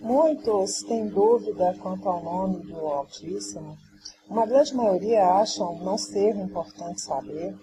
Muitos têm dúvida quanto ao nome do Altíssimo. Uma grande maioria acham não ser importante saber.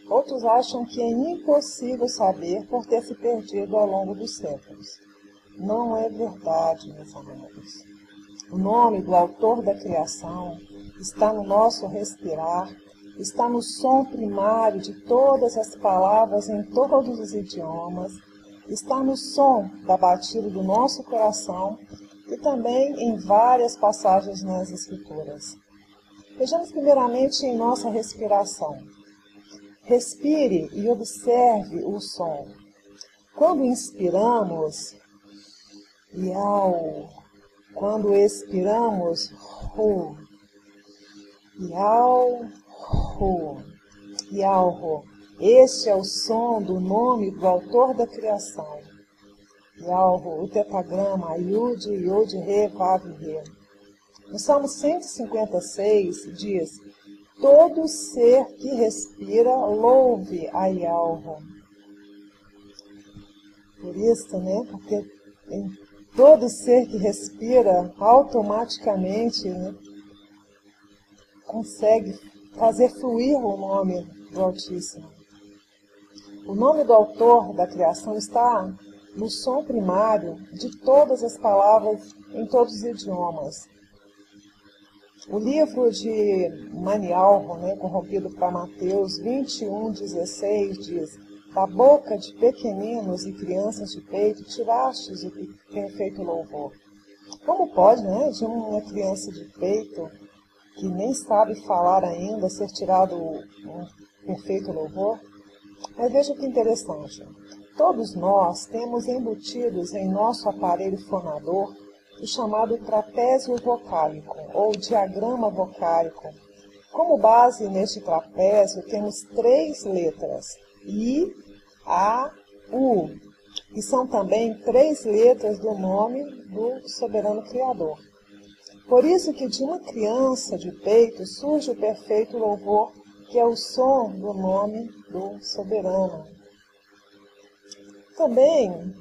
Outros acham que é impossível saber por ter se perdido ao longo dos séculos. Não é verdade, meus amados. O nome do Autor da criação está no nosso respirar, está no som primário de todas as palavras em todos os idiomas, está no som da batida do nosso coração e também em várias passagens nas Escrituras. Vejamos primeiramente em nossa respiração. Respire e observe o som. Quando inspiramos, iau. Quando expiramos, ru. Iau, ru. Iau, ru. Este é o som do nome do Autor da criação. Iau, ru. O tetagrama, Yud, Yod, Re, Vav, Re. No Salmo 156 diz: todo ser que respira, louve a Yahweh. Por isso, porque todo ser que respira, automaticamente, consegue fazer fluir o nome do Altíssimo. O nome do Autor da criação está no som primário de todas as palavras em todos os idiomas. O livro de Manialro, corrompido para Mateus 21:16, diz: da boca de pequeninos e crianças de peito tirastes o perfeito louvor. Como pode, de uma criança de peito, que nem sabe falar ainda, ser tirado um perfeito louvor? Mas veja que interessante. Todos nós temos embutidos em nosso aparelho fonador o chamado trapézio vocálico, ou diagrama vocálico. Como base neste trapézio, temos 3 letras, I, A, U, que são também 3 letras do nome do soberano Criador. Por isso que de uma criança de peito surge o perfeito louvor, que é o som do nome do soberano. Também,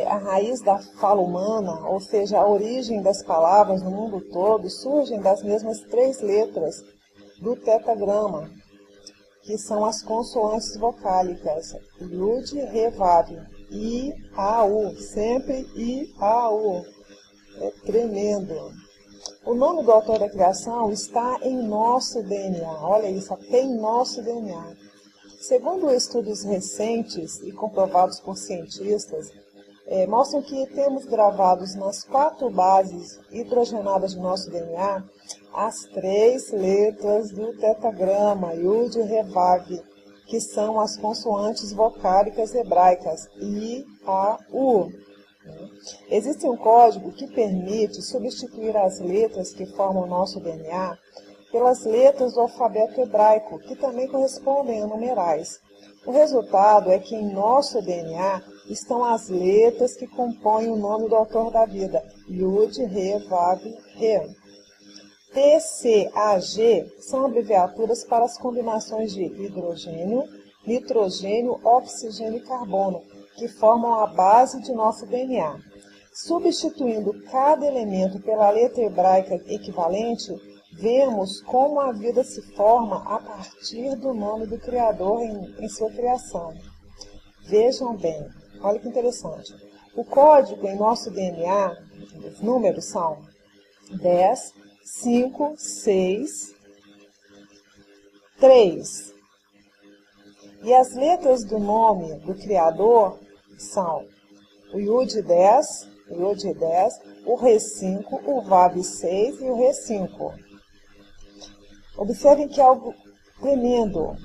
a raiz da fala humana, ou seja, a origem das palavras no mundo todo, surgem das mesmas 3 letras do tetagrama, que são as consoantes vocálicas, Yud, Re, Vav, I, A, U, sempre I, A, U. É tremendo. O nome do Autor da criação está em nosso DNA, olha isso, até em nosso DNA. Segundo estudos recentes e comprovados por cientistas, mostram que temos gravados nas 4 bases hidrogenadas do nosso DNA as 3 letras do tetagrama, Yud, Re, Vav, que são as consoantes vocálicas hebraicas, I, A, U. Existe um código que permite substituir as letras que formam o nosso DNA pelas letras do alfabeto hebraico, que também correspondem a numerais. O resultado é que em nosso DNA estão as letras que compõem o nome do Autor da vida, Yud, Re, Vav, Re. T, C, A, G são abreviaturas para as combinações de hidrogênio, nitrogênio, oxigênio e carbono, que formam a base de nosso DNA. Substituindo cada elemento pela letra hebraica equivalente, vemos como a vida se forma a partir do nome do Criador em sua criação. Vejam bem, olha que interessante. O código em nosso DNA, os números são 10, 5, 6, 3. E as letras do nome do Criador são o Yud 10, o Re 5, o Vav 6 e o Re 5. Observem que é algo tremendo.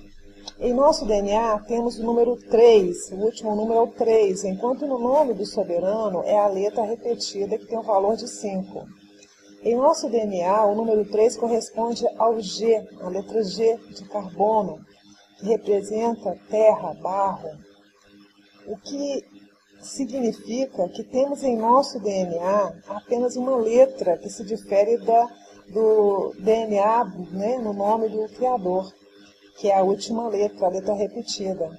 Em nosso DNA temos o número 3, o último número é o 3, enquanto no nome do soberano é a letra repetida que tem o valor de 5. Em nosso DNA, o número 3 corresponde ao G, a letra G de carbono, que representa terra, barro, o que significa que temos em nosso DNA apenas uma letra que se difere do DNA, no nome do Criador, que é a última letra, a letra repetida.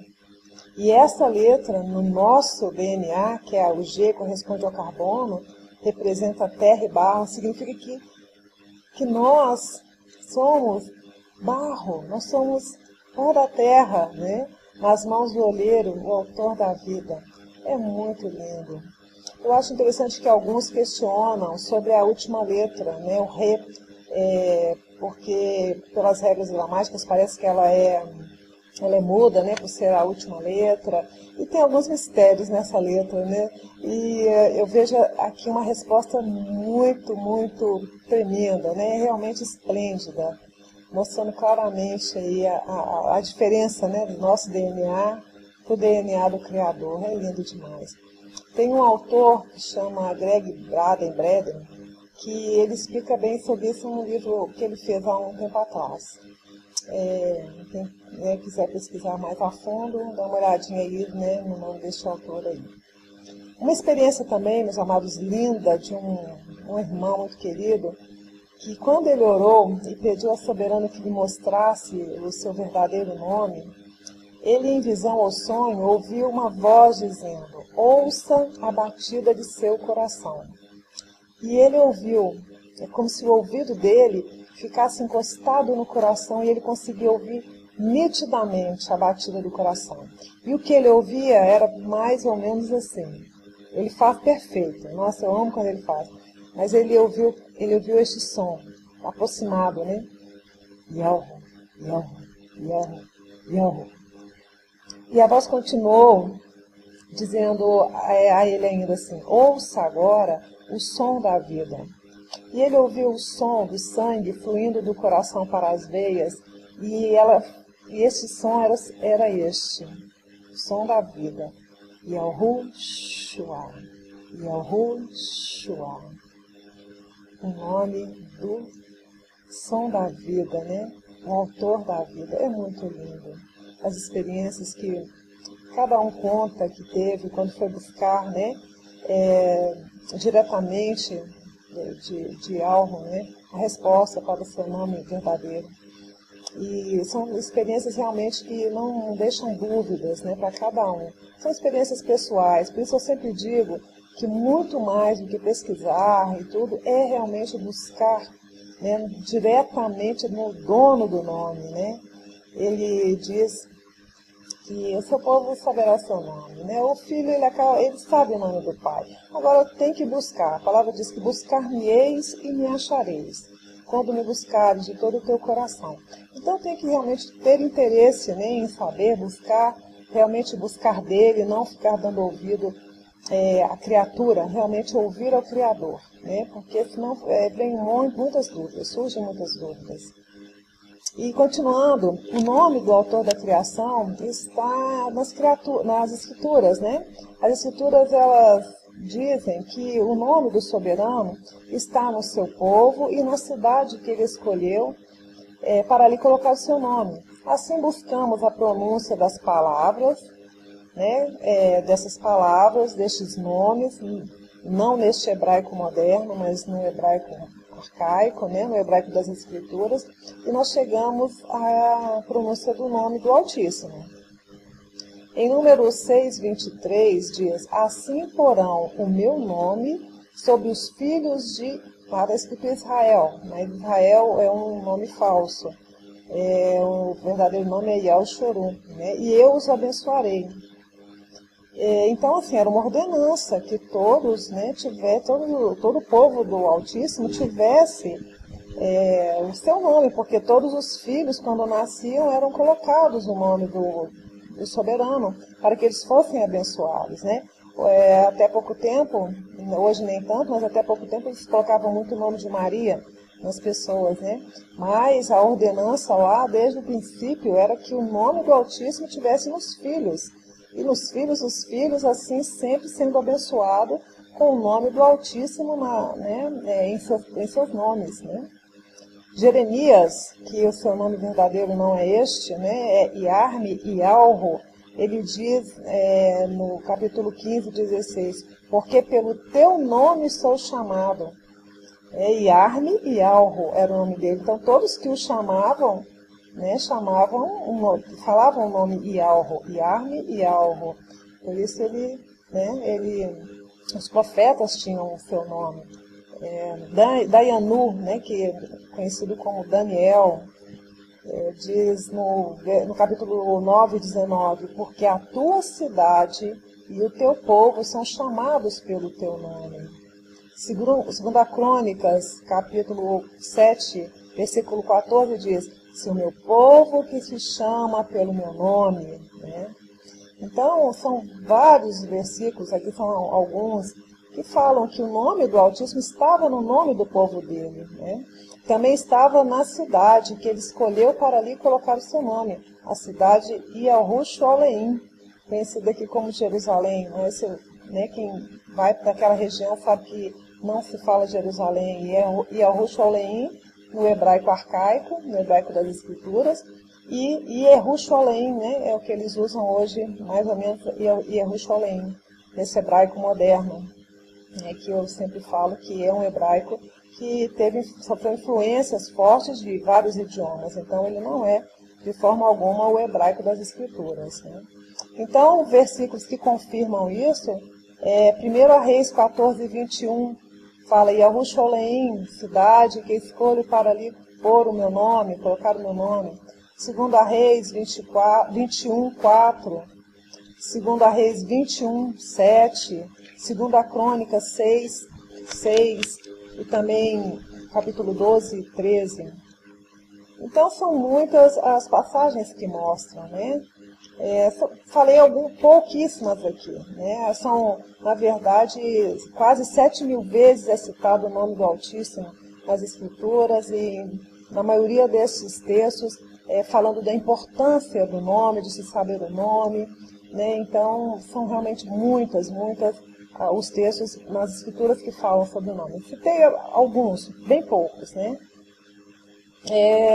E essa letra, no nosso DNA, que é o G, corresponde ao carbono, representa terra e barro, significa que nós somos barro, nós somos pó da terra, né? Nas mãos do olheiro, o autor da vida. É muito lindo. Eu acho interessante que alguns questionam sobre a última letra, né? O Rê, porque pelas regras gramáticas parece que ela é muda, né, por ser a última letra, e tem alguns mistérios nessa letra, né, e eu vejo aqui uma resposta muito, muito tremenda, né, realmente esplêndida, mostrando claramente aí a diferença, né, do nosso DNA para o DNA do Criador. É lindo demais. Tem um autor que chama Greg Braden, que ele explica bem sobre isso num livro que ele fez há um tempo atrás. Quem quiser pesquisar mais a fundo, dá uma olhadinha aí, né, no nome deste autor aí. Uma experiência também, meus amados, linda, de um irmão muito querido, que quando ele orou e pediu ao soberano que lhe mostrasse o seu verdadeiro nome, ele, em visão ou sonho, ouviu uma voz dizendo: ouça a batida de seu coração. E ele ouviu, é como se o ouvido dele ficasse encostado no coração e ele conseguia ouvir nitidamente a batida do coração. E o que ele ouvia era mais ou menos assim. Ele faz perfeito. Nossa, eu amo quando ele faz. Mas ele ouviu este som aproximado, né? Yahoo, Yahoo, Yahoo, Yahoo. E a voz continuou dizendo a ele ainda assim: ouça agora o som da vida. E ele ouviu o som do sangue fluindo do coração para as veias, e esse som era este, o som da vida. Yahushua, Yahushua, o nome do som da vida, né? O autor da vida. É muito lindo. As experiências que cada um conta que teve quando foi buscar, né? Diretamente de algo, né, a resposta para o seu nome verdadeiro. E são experiências realmente que não deixam dúvidas, né, para cada um. São experiências pessoais, por isso eu sempre digo que muito mais do que pesquisar e tudo, é realmente buscar, né, diretamente no dono do nome, né. Ele diz que o seu povo saberá seu nome, né? O filho, ele sabe o nome do pai. Agora tem que buscar. A palavra diz que buscar-me-eis e me achareis, quando me buscares de todo o teu coração. Então tem que realmente ter interesse, né, em saber, buscar, realmente buscar dele, não ficar dando ouvido à criatura, realmente ouvir ao Criador, né? Porque senão vem muitas dúvidas, surgem muitas dúvidas. E continuando, o nome do autor da criação está nas escrituras, né? As escrituras, elas dizem que o nome do soberano está no seu povo e na cidade que ele escolheu para ali colocar o seu nome. Assim buscamos a pronúncia das palavras, né? Dessas palavras, destes nomes, não neste hebraico moderno, mas no hebraico arcaico, né, no hebraico das Escrituras, e nós chegamos à pronúncia do nome do Altíssimo. Em Números 6:23 diz: assim porão o meu nome sobre os filhos de... Para escrito Israel, mas Israel é um nome falso. O verdadeiro nome é Yahshua, né, e eu os abençoarei. Então, assim, era uma ordenança que todos, né, todo o povo do Altíssimo tivesse o seu nome, porque todos os filhos, quando nasciam, eram colocados o nome do soberano, para que eles fossem abençoados, né? Até pouco tempo, hoje nem tanto, mas até pouco tempo eles colocavam muito o nome de Maria nas pessoas, né? Mas a ordenança lá, desde o princípio, era que o nome do Altíssimo tivesse nos filhos. E nos filhos, os filhos, assim, sempre sendo abençoados com o nome do Altíssimo em seus nomes, né? Jeremias, que o seu nome verdadeiro não é este, né? É Iarme e Alro. Ele diz no capítulo 15:16, porque pelo teu nome sou chamado. Iarme e Alro era o nome dele. Então, todos que o chamavam, né, falavam o nome Iarme e Alro. Por isso ele os profetas tinham o seu nome. Dayanu, né, que é conhecido como Daniel, diz no capítulo 9, 19, porque a tua cidade e o teu povo são chamados pelo teu nome. Segundo a Crônicas, capítulo 7, versículo 14, diz, se o meu povo que se chama pelo meu nome, né? Então, são vários versículos, aqui são alguns, que falam que o nome do Altíssimo estava no nome do povo dele, né? Também estava na cidade que ele escolheu para ali colocar o seu nome, a cidade Yahushua-Leim, conhecida aqui como Jerusalém. Né, quem vai para aquela região sabe que não se fala Jerusalém, Yahushua-Leim no hebraico arcaico, no hebraico das Escrituras, e Jerusalém, né, é o que eles usam hoje, mais ou menos, Jerusalém, nesse hebraico moderno, né, que eu sempre falo que é um hebraico que sofreu influências fortes de vários idiomas, então ele não é, de forma alguma, o hebraico das Escrituras, né. Então, versículos que confirmam isso, 1 Reis 14, 21, fala, Yahushua-Leim, cidade que escolho para ali pôr o meu nome, colocar o meu nome. 2 Reis 21, 4. 2 Reis 21, 7. 2 Crônicas 6, 6. E também capítulo 12, 13. Então, são muitas as passagens que mostram, né? Falei pouquíssimas aqui, né? São, na verdade, quase 7.000 vezes é citado o nome do Altíssimo nas Escrituras e na maioria desses textos falando da importância do nome, de se saber o nome, né? Então, são realmente muitas os textos nas Escrituras que falam sobre o nome. Citei alguns, bem poucos, né?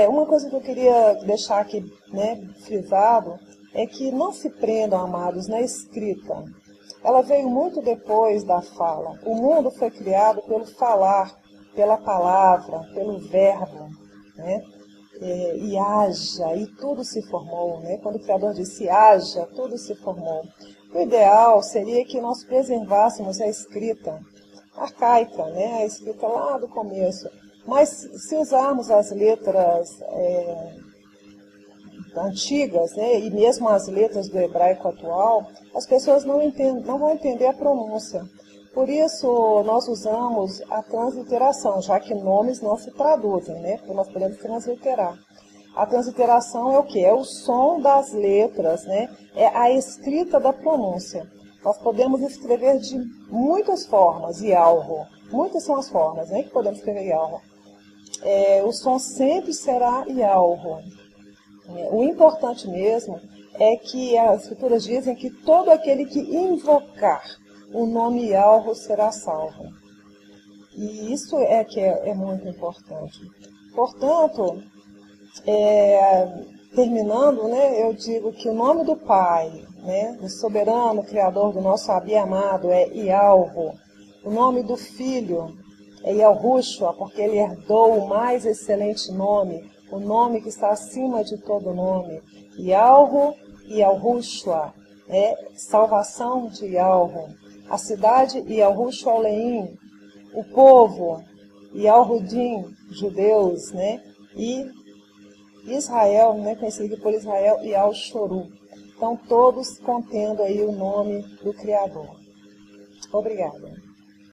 Uma coisa que eu queria deixar aqui, né, frisado, é que não se prendam, amados, na escrita. Ela veio muito depois da fala. O mundo foi criado pelo falar, pela palavra, pelo verbo, né? E haja, e tudo se formou, né? Quando o Criador disse haja, tudo se formou. O ideal seria que nós preservássemos a escrita arcaica, né? A escrita lá do começo. Mas se usarmos as letras antigas, né, e mesmo as letras do hebraico atual, as pessoas não vão entender a pronúncia. Por isso, nós usamos a transliteração, já que nomes não se traduzem, né, porque nós podemos transliterar. A transliteração é o quê? É o som das letras, né, é a escrita da pronúncia. Nós podemos escrever de muitas formas, Yalro. Muitas são as formas, né, que podemos escrever Yalro. O som sempre será Yalro. O importante mesmo é que as Escrituras dizem que todo aquele que invocar o nome Yalro será salvo. E isso que é muito importante. Portanto, terminando, né, eu digo que o nome do Pai, né, o soberano Criador do nosso Abi amado é Yalro. O nome do Filho é Yahushua, porque ele herdou o mais excelente nome, o nome que está acima de todo nome. Yalro e Yahushua, salvação de Yalro. A cidade Yahushua-Leim, o povo Yalrudim, judeus, né? E Israel, né, conhecido por Israel, e Al-Shoru. Então, todos contendo aí o nome do Criador. Obrigada.